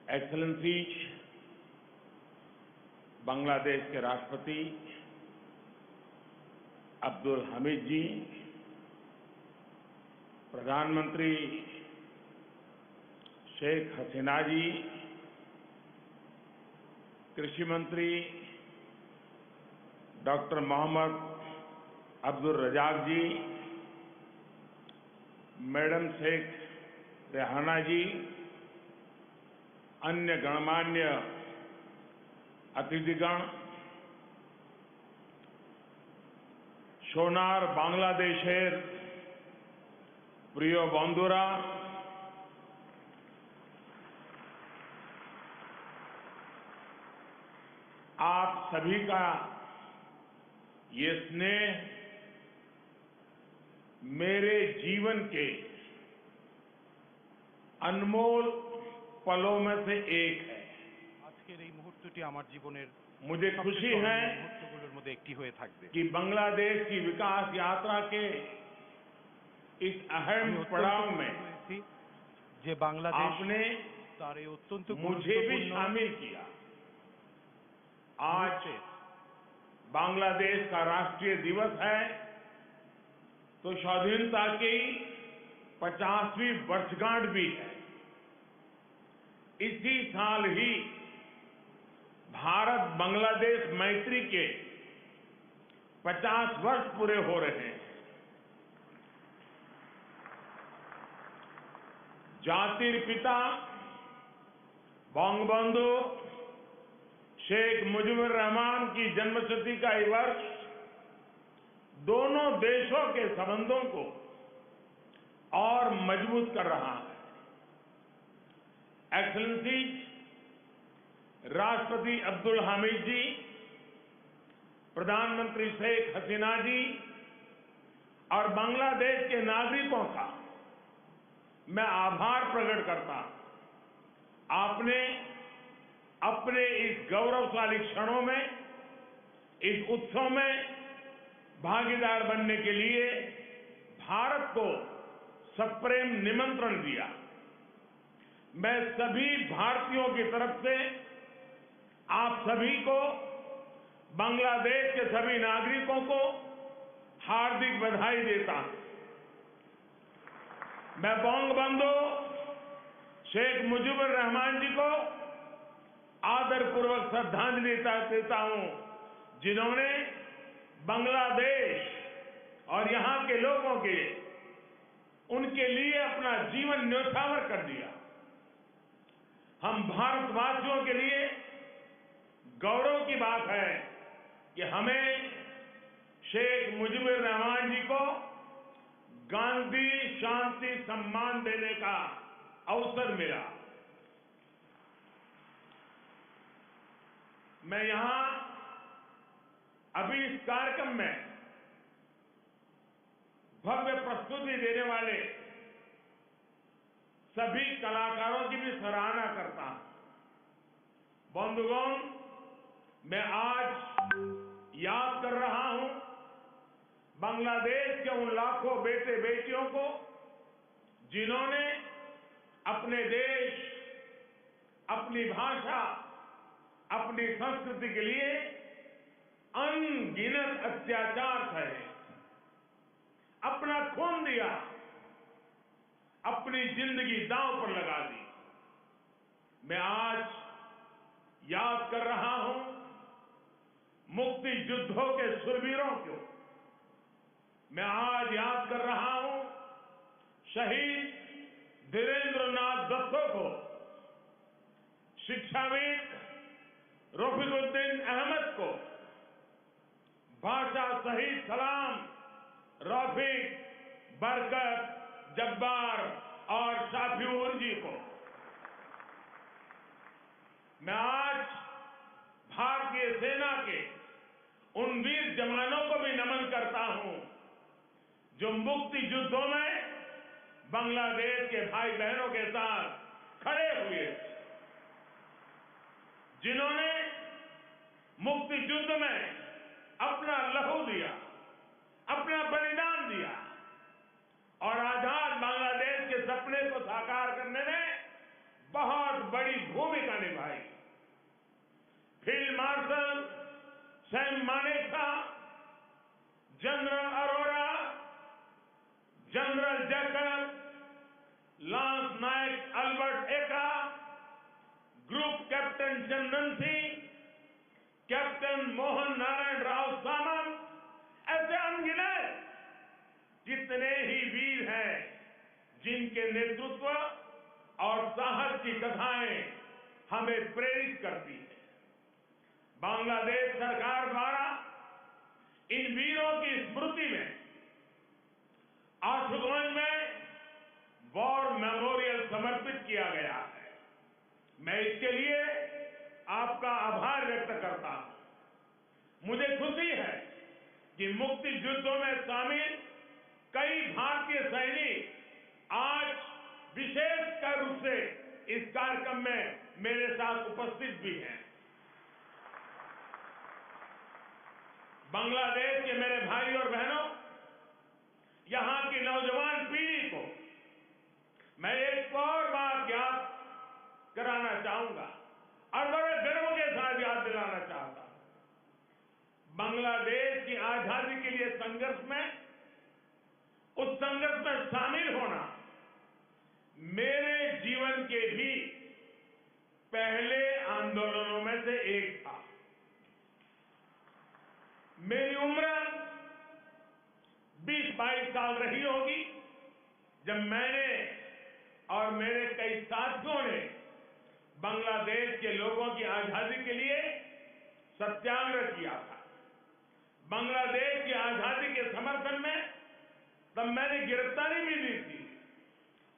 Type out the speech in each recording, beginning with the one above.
Excellencies, Bangladesh के राष्ट्रपति अब्दुल हमीद जी, प्रधानमंत्री शेख हसीना जी, कृषि मंत्री डॉक्टर मोहम्मद अब्दुल रजाक जी, मैडम शेख रेहाना जी, अन्य गणमान्य अतिथिगण, सोनार बांग्लादेशेर प्रिय बंधुरा, आप सभी का ये स्नेह मेरे जीवन के अनमोल पलों में से एक है। আজকের এই মুহূর্তটি আমার জীবনের मुझे खुशी है মুহূর্তগুলোর মধ্যে একটি হয়ে থাকবে। कि बांग्लादेश की विकास यात्रा के इस अहम पड़ाव में যে বাংলাদেশ आपने তার এই অত্যন্ত मुझे भी शामिल किया। आज बांग्लादेश का राष्ट्रीय दिवस है तो स्वाधीनता की 50वीं वर्षगांठ भी है। इसी साल ही भारत बांग्लादेश मैत्री के 50 वर्ष पूरे हो रहे हैं। जातिर पिता बंगबंधु शेख मुजीबुर रहमान की जन्मशती का ये वर्ष दोनों देशों के संबंधों को और मजबूत कर रहा है। एक्सेलेंसी, राष्ट्रपति अब्दुल हमीद जी, प्रधानमंत्री शेख हसीना जी और बांग्लादेश के नागरिकों का मैं आभार प्रकट करता हूं। आपने अपने इस गौरवशाली क्षणों में, इस उत्सव में भागीदार बनने के लिए भारत को सप्रेम निमंत्रण दिया। मैं सभी भारतीयों की तरफ से आप सभी को, बांग्लादेश के सभी नागरिकों को हार्दिक बधाई देता हूं। मैं बंगबंधु शेख मुजीबुर रहमान जी को आदरपूर्वक श्रद्धांजलि देता हूं, जिन्होंने बांग्लादेश और यहां के लोगों के उनके लिए अपना जीवन न्यौछावर कर दिया। हम भारतवासियों के लिए गौरव की बात है कि हमें शेख मुजीबुर रहमान जी को गांधी शांति सम्मान देने का अवसर मिला। मैं यहां अभी इस कार्यक्रम में भव्य प्रस्तुति देने वाले सभी कलाकारों की भी सराहना करता हूं। बंधुगण, मैं आज याद कर रहा हूं बांग्लादेश के उन लाखों बेटे बेटियों को जिन्होंने अपने देश, अपनी भाषा, अपनी संस्कृति के लिए अनगिनत अत्याचार सहे, अपना खून दिया, अपनी जिंदगी दांव पर लगा दी। मैं आज याद कर रहा हूं मुक्ति युद्धों के शूरवीरों को। मैं आज याद कर रहा हूं शहीद धीरेन्द्रनाथ दत्तो को, शिक्षाविद रफीकुद्दीन अहमद को, भाषा शहीद सलाम, रफीक, बरकत, जब्बार और शाफिउर जी को। मैं आज भारतीय सेना के उन वीर जवानों को भी नमन करता हूं जो मुक्ति युद्धों में बांग्लादेश के भाई बहनों के साथ खड़े हुए, जिन्होंने मुक्ति युद्ध में अपना लहू दिया, अपना बलिदान दिया और आजाद बांग्लादेश के सपने को साकार करने में बहुत बड़ी भूमिका भाई। Field marshal Sam Manekshaw, general Arora, general Jacob, lance naik Albert Ekka, group captain Chandan Singh, captain Mohan Narayan Rao Samant, ऐसे अनगिनत जितने ही वीर हैं जिनके नेतृत्व और साहस की कथाएं हमें प्रेरित करती हैं। बांग्लादेश सरकार द्वारा इन वीरों की स्मृति में आशुगंज में वॉर मेमोरियल समर्पित किया गया है। मैं इसके लिए आपका आभार व्यक्त करता हूं। मुझे खुशी है कि मुक्ति युद्धों में शामिल कई भारतीय सैनिक आज विशेष रूप से इस कार्यक्रम में मेरे साथ उपस्थित भी हैं। बांग्लादेश के मेरे भाई और बहनों, यहां की नौजवान पीढ़ी को मैं एक और बात याद कराना चाहूंगा और बड़े गर्व के साथ याद दिलाना चाहता हूं। बांग्लादेश की आजादी के लिए संघर्ष में, उस संघर्ष में शामिल होना मेरे जीवन के भी पहले आंदोलनों में से एक था। मेरी उम्र 20-22 साल रही होगी जब मैंने और मेरे कई साथियों ने बांग्लादेश के लोगों की आजादी के लिए सत्याग्रह किया था। बांग्लादेश की आजादी के समर्थन में तब मैंने गिरफ्तारी भी दी थी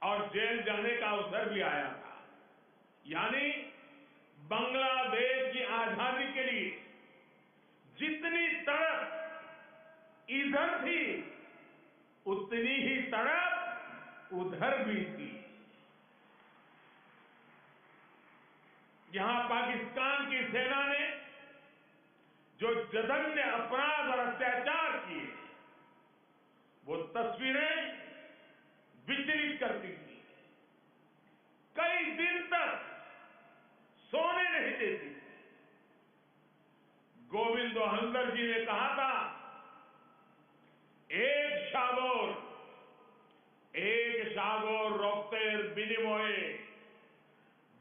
और जेल जाने का अवसर भी आया था। यानी बांग्लादेश की आजादी के लिए जितनी तड़प इधर थी उतनी ही तड़प उधर भी थी। यहां पाकिस्तान की सेना ने जो जघन्य अपराध और अत्याचार किए, वो तस्वीरें विचलित करती थी। कई दिन तक सोने नहीं देती। गोविंदो हंदर जी ने कहा था, एक সাগর রক্তের বিনিময়ে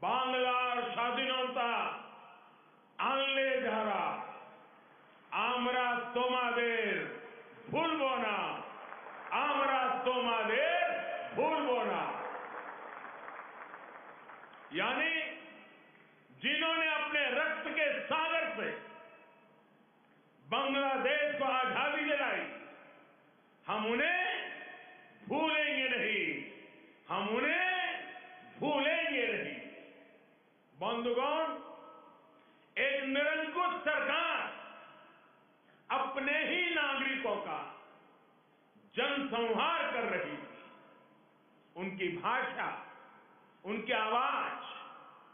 বাংলার স্বাধীনতা আনলে যারা, আমরা তোমাদের ভুলবো না, আমরা তোমাদের भूलबो ना। यानी जिन्होंने अपने रक्त के सागर से बांग्लादेश को आजादी दिलाई, हम उन्हें भूलेंगे नहीं, हम उन्हें भूलेंगे नहीं। बंधुगण, एक निरंकुश सरकार अपने ही नागरिकों का जनसंहार कर रही थी। उनकी भाषा, उनकी आवाज,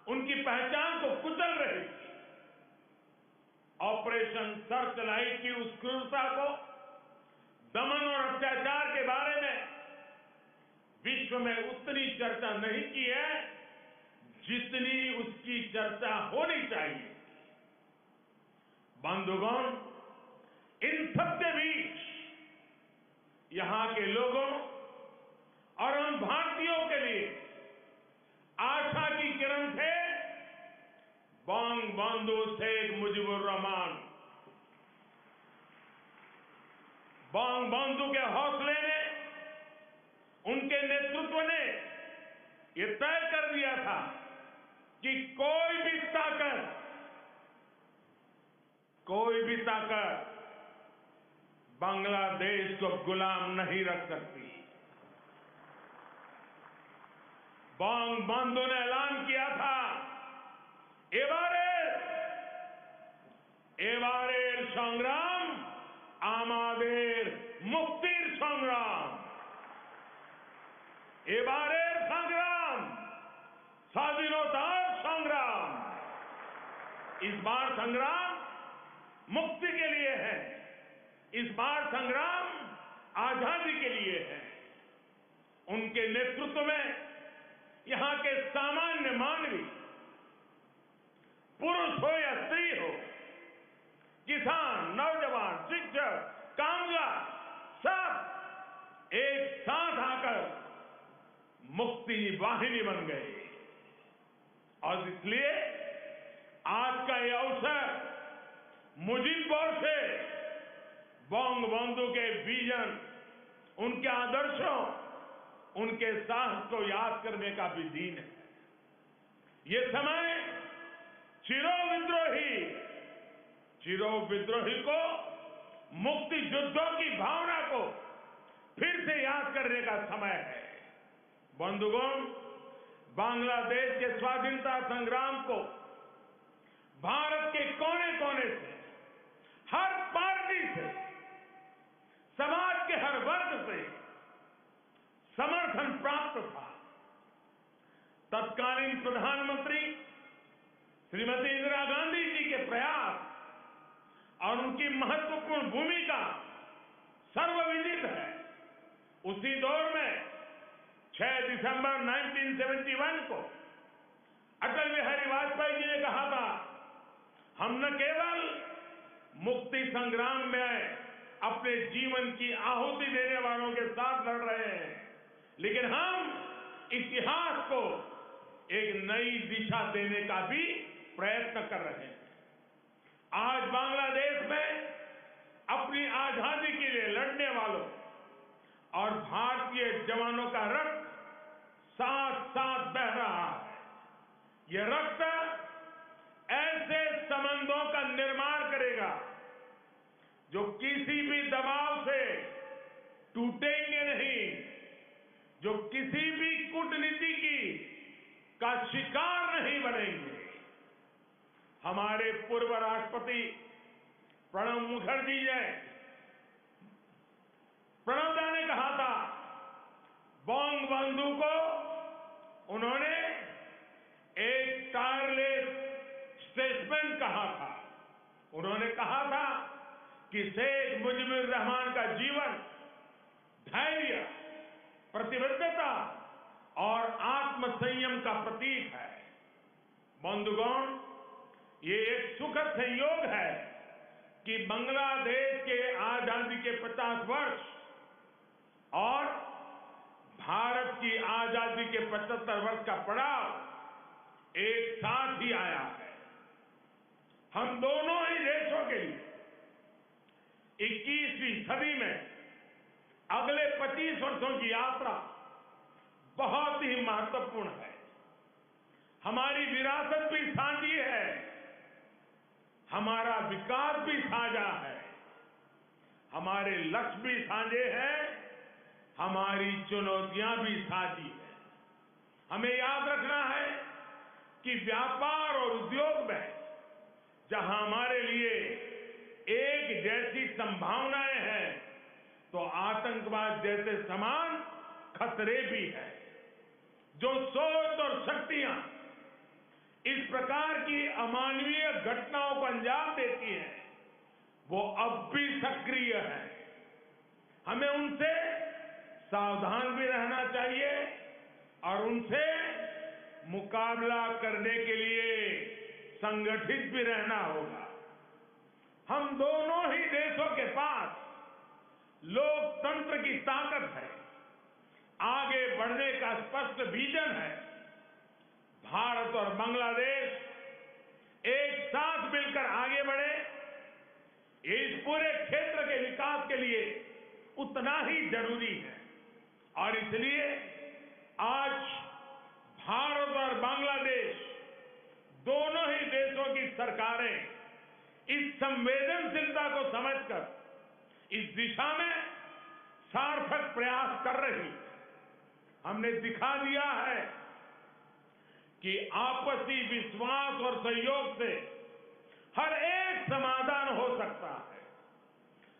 उनकी पहचान को कुचल रही थी। ऑपरेशन सर्चलाइट की उस क्रूरता को, दमन और अत्याचार के बारे में विश्व में उतनी चर्चा नहीं की है जितनी उसकी चर्चा होनी चाहिए। बंधुगण, इन सबके बीच यहां के लोगों और हम भारतीयों के लिए आशा की किरण थे बंगबंधु शेख मुजीबुर रहमान। बंगबंधु के हौसले ने, उनके नेतृत्व ने यह तय कर दिया था कि कोई भी ताकत बांग्लादेश को गुलाम नहीं रख सकती। बंगबंधु ने ऐलान किया था, এবারের সংগ্রাম আমাদের মুক্তির সংগ্রাম। এবারের সংগ্রাম স্বাধীনতার সংग्राम। इस बार संग्राम मुक्ति के लिए है, इस बार संग्राम आजादी के लिए है। उनके नेतृत्व में यहां के सामान्य मानवी पुरुष हो या स्त्री हो, किसान, नौजवान, शिक्षक, कामगार, सब एक साथ आकर मुक्ति वाहिनी बन गए। और इसलिए आज का ये अवसर मुजीब बोरसे बंगबंधु के विजन, उनके आदर्शों, उनके साहस को याद करने का भी दिन है। ये समय चिरो विद्रोही को, मुक्ति युद्धों की भावना को फिर से याद करने का समय है। बंधुगण, बांग्लादेश के स्वाधीनता संग्राम को भारत के कोने कोने से, हर पार्टी से, समाज के हर वर्ग से समर्थन प्राप्त था। तत्कालीन प्रधानमंत्री श्रीमती इंदिरा गांधी जी के प्रयास और उनकी महत्वपूर्ण भूमिका सर्वविदित है। उसी दौर में 6 दिसंबर 1971 को अटल बिहारी वाजपेयी जी ने कहा था, हम न केवल मुक्ति संग्राम में अपने जीवन की आहुति देने वालों के साथ लड़ रहे हैं, लेकिन हम इतिहास को एक नई दिशा देने का भी प्रयत्न कर रहे हैं। आज बांग्लादेश में अपनी आजादी के लिए लड़ने वालों और भारतीय जवानों का रक्त साथ साथ बह रहा है। यह रक्त ऐसे संबंधों का निर्माण करेगा जो किसी भी दबाव से टूटेंगे नहीं, जो किसी भी कूटनीति का शिकार नहीं बनेंगे। हमारे पूर्व राष्ट्रपति प्रणब मुखर्जी ने प्रणबदा ने कहा था, बंगबंधु को उन्होंने एक टायरलेस स्टेटसमैन कहा था। उन्होंने कहा था कि शेख मुजीबुर रहमान का जीवन धैर्य, प्रतिबद्धता और आत्मसंयम का प्रतीक है। बंधुगण, ये एक सुखद संयोग है कि बांग्लादेश के आजादी के 50 वर्ष और भारत की आजादी के 75 वर्ष का पड़ाव एक साथ ही आया है। हम दोनों ही देशों के लिए 21वीं सदी में अगले 25 वर्षों की यात्रा बहुत ही महत्वपूर्ण है। हमारी विरासत भी साझी है, हमारा विकास भी साझा है, हमारे लक्ष्य भी साझे हैं, हमारी चुनौतियां भी साझी है। हमें याद रखना है कि व्यापार और उद्योग में जहां हमारे लिए एक जैसी संभावनाएं हैं, तो आतंकवाद जैसे समान खतरे भी हैं। जो सोच और शक्तियां इस प्रकार की अमानवीय घटनाओं को अंजाम देती हैं, वो अब भी सक्रिय है। हमें उनसे सावधान भी रहना चाहिए और उनसे मुकाबला करने के लिए संगठित भी रहना होगा। हम दोनों ही देशों के पास लोकतंत्र की ताकत है, आगे बढ़ने का स्पष्ट विजन है। भारत और बांग्लादेश एक साथ मिलकर आगे बढ़े, इस पूरे क्षेत्र के विकास के लिए उतना ही जरूरी है। और इसलिए आज भारत और बांग्लादेश दोनों ही देशों की सरकारें इस संवेदनशीलता को समझकर इस दिशा में सार्थक प्रयास कर रही है। हमने दिखा दिया है कि आपसी विश्वास और सहयोग से हर एक समाधान हो सकता है।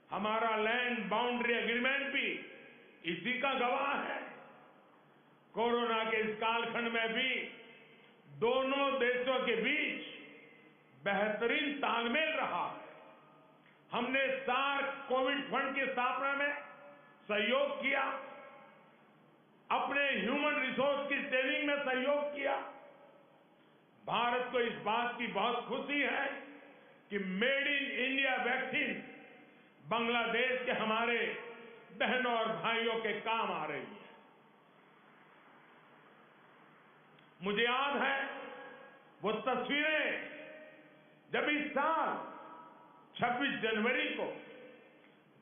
हमारा लैंड बाउंड्री एग्रीमेंट भी इसी का गवाह है। कोरोना के इस कालखंड में भी दोनों देशों के बीच बेहतरीन तालमेल रहा है। हमने सार्क कोविड फंड की स्थापना में सहयोग किया, अपने ह्यूमन रिसोर्स की ट्रेनिंग में सहयोग किया। भारत को इस बात की बहुत खुशी है कि made in India vaccine Bangladesh के हमारे बहनों और भाइयों के काम आ रही है। मुझे याद है वो तस्वीरें जब इस साल 26 जनवरी को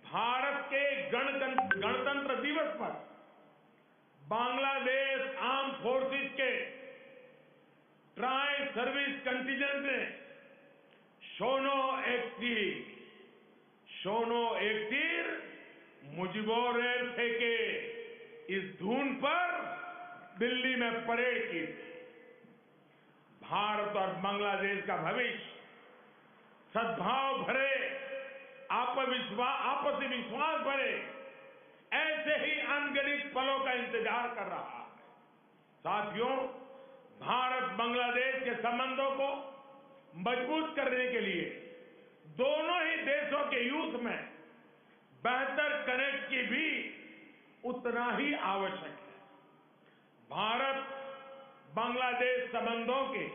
भारत के गणतंत्र दिवस पर बांग्लादेश आर्म फोर्सेस के ट्राई सर्विस कंटिजेंट ने शोनो एकतीर मुजिबोर फेंके इस धुन पर दिल्ली में परेड की थी। भारत और बांग्लादेश का भविष्य सद्भाव भरे, आपसी विश्वास भरे ऐसे ही अनगिनत पलों का इंतजार कर रहा है। साथियों, भारत बांग्लादेश के संबंधों को मजबूत करने के लिए दोनों ही देशों के यूथ में बेहतर कनेक्ट की भी उतना ही आवश्यक है। भारत बांग्लादेश संबंधों के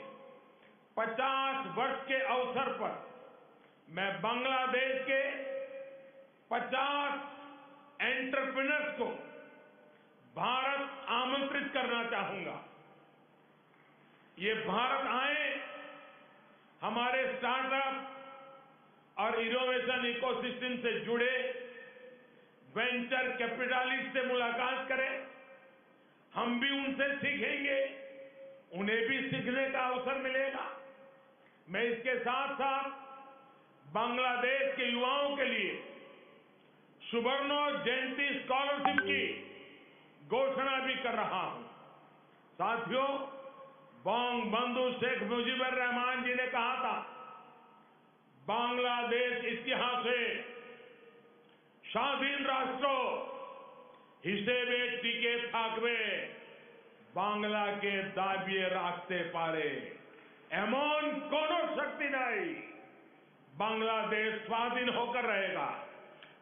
50 वर्ष के अवसर पर मैं बांग्लादेश के 50 एंटरप्रेन्योर्स को भारत आमंत्रित करना चाहूंगा। ये भारत आए, हमारे स्टार्टअप और इनोवेशन इकोसिस्टम से जुड़े वेंचर कैपिटलिस्ट से मुलाकात करें। हम भी उनसे सीखेंगे, उन्हें भी सीखने का अवसर मिलेगा। मैं इसके साथ साथ बांग्लादेश के युवाओं के लिए सुवर्णो जयंती स्कॉलरशिप की घोषणा भी कर रहा हूं। साथियों, बंगबंधु शेख मुजीबुर रहमान जी ने कहा था, बांग्लादेश इतिहासे স্বাধীন রাষ্ট্র হিসেবে টিকে থাকবে, বাংলাকে দাবিয়ে রাখতে পারে এমন কোন शक्ति नहीं। बांग्लादेश स्वाधीन होकर रहेगा।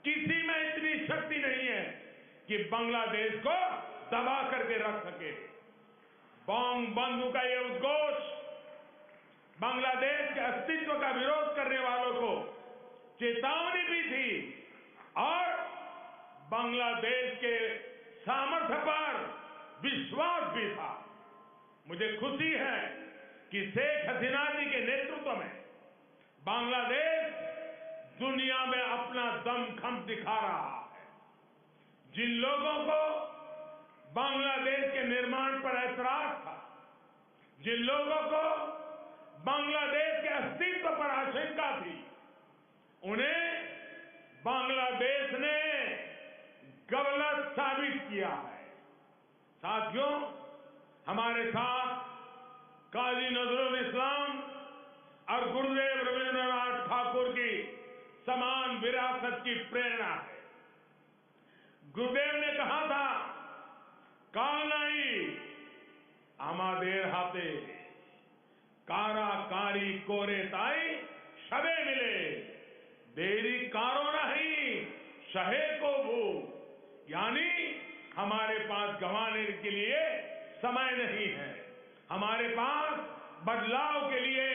किसी में इतनी शक्ति नहीं है कि बांग्लादेश को दबा करके रख सके। बंगबंधु का ये उद्घोष बांग्लादेश के अस्तित्व का विरोध करने वालों को चेतावनी भी थी और बांग्लादेश के सामर्थ्य पर विश्वास भी था। मुझे खुशी है कि शेख हसीना जी के नेतृत्व में बांग्लादेश दुनिया में अपना दमखम दिखा रहा है। जिन लोगों को बांग्लादेश के निर्माण पर ऐतराज था, जिन लोगों को बांग्लादेश के अस्तित्व पर आशंका थी, उन्हें बांग्लादेश ने गलत साबित किया है। साथियों, हमारे साथ काजी नजरुल इस्लाम और गुरुदेव रविंद्रनाथ ठाकुर की समान विरासत की प्रेरणा है। गुरुदेव ने कहा था, कालनाई आमादेर हाथे काराकारी कोरे ताई शबे मिले, देरी कारो नहीं शहे को भू। यानी हमारे पास गंवाने के लिए समय नहीं है, हमारे पास बदलाव के लिए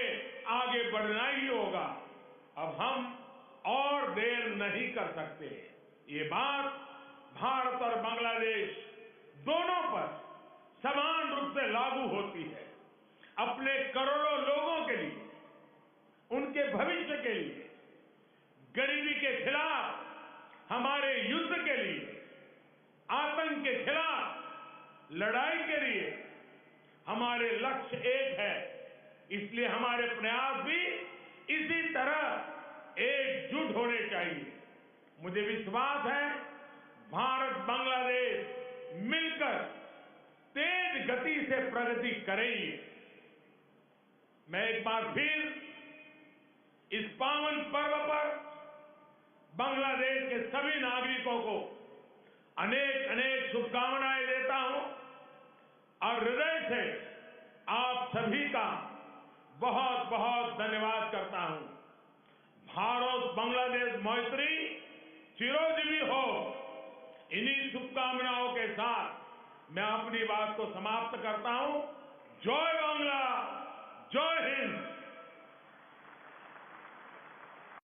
आगे बढ़ना ही होगा। अब हम और देर नहीं कर सकते। ये बात भारत और बांग्लादेश दोनों पर समान रूप से लागू होती है। अपने करोड़ों लोगों के लिए, उनके भविष्य के लिए, गरीबी के खिलाफ हमारे युद्ध के लिए, आतंक के खिलाफ लड़ाई के लिए हमारे लक्ष्य एक है। इसलिए हमारे प्रयास भी इसी तरह एकजुट होने चाहिए। मुझे विश्वास है भारत बांग्लादेश मिलकर तेज गति से प्रगति करेंगे। मैं एक बार फिर इस पावन पर्व पर बांग्लादेश के सभी नागरिकों को अनेक अनेक शुभकामनाएं देता हूं और हृदय से आप सभी का बहुत बहुत धन्यवाद करता हूं। भारत बांग्लादेश मैत्री चिरोजीवी हो। इन्हीं शुभकामनाओं के साथ मैं अपनी बात को समाप्त करता हूं। जय